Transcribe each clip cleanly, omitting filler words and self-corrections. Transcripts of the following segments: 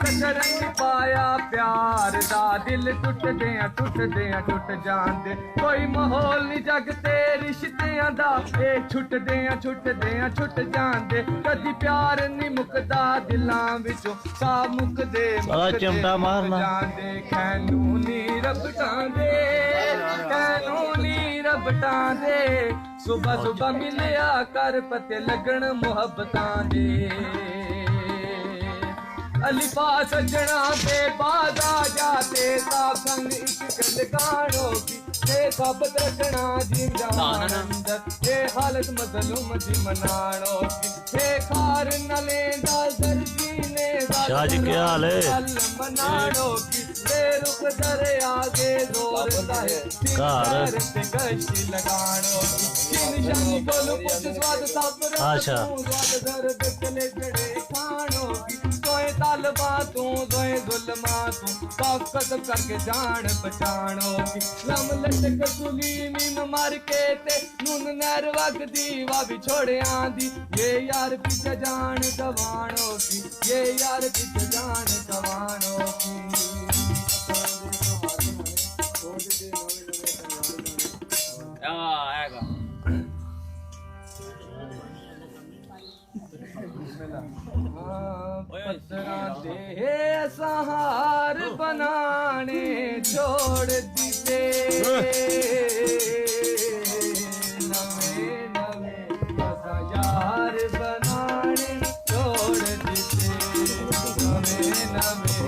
कचरन पाया प्यार दा दिल टुटदे टुट जांदे कोई माहौल नहीं जग ते रिश्तियां दा ए छुटदे छुट जांदे कदी प्यार नहीं मुकदा दिलां विचों सा मुकदे चिमटा मारना जांदे खैनूनी रबटां दे सुबह सुबह मिलिया कर पते लगन मुहब्बतां दे अलिफा सजना पे बाजा जाते संग इश्क लगानो की ते साबत रखना जिंदा ते हालत मजलूम दी मनानो की ते खार न लेंदा दर्जी ने शाह जी क्या हाल है मनानो की ते रुख दरिया के जोर दा है घर ते कश्ती लगानो की निशानी कोल पुछ स्वाद सब अच्छा स्वाद दर्द चले जड़े खानो की तोए तालबा तू तोए जुल्मा तू ताकत करके जान बचानो की लम लटक सुली मीन मार के ते नून नहर वगदी वा भी छोड़े आंदी ये यार पीछे जान गवानो की ये यार पीछे जान गवानो की पत्थरा दे सहार बनाने छोड़ दिते नवे नवे यार बनाने छोड़ दिते नवे नवे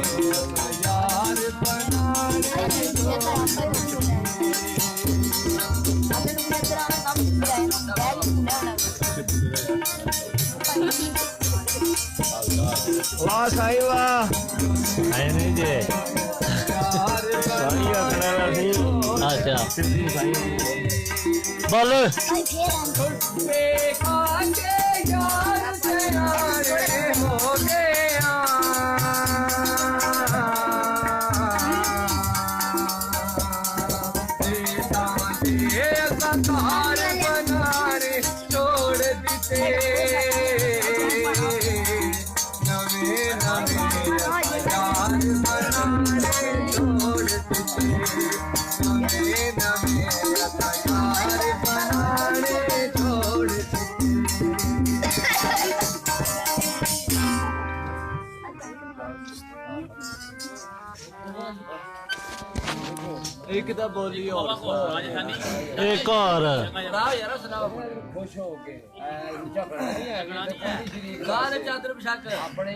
यार बनाने वाह साई वाह है नहीं जे साई अकड़ा रही अच्छा बोल यार से हो गया सहार बनाने छोड़ दिते एक बोली और एक और खुश हो के चादर बिछा कर अपने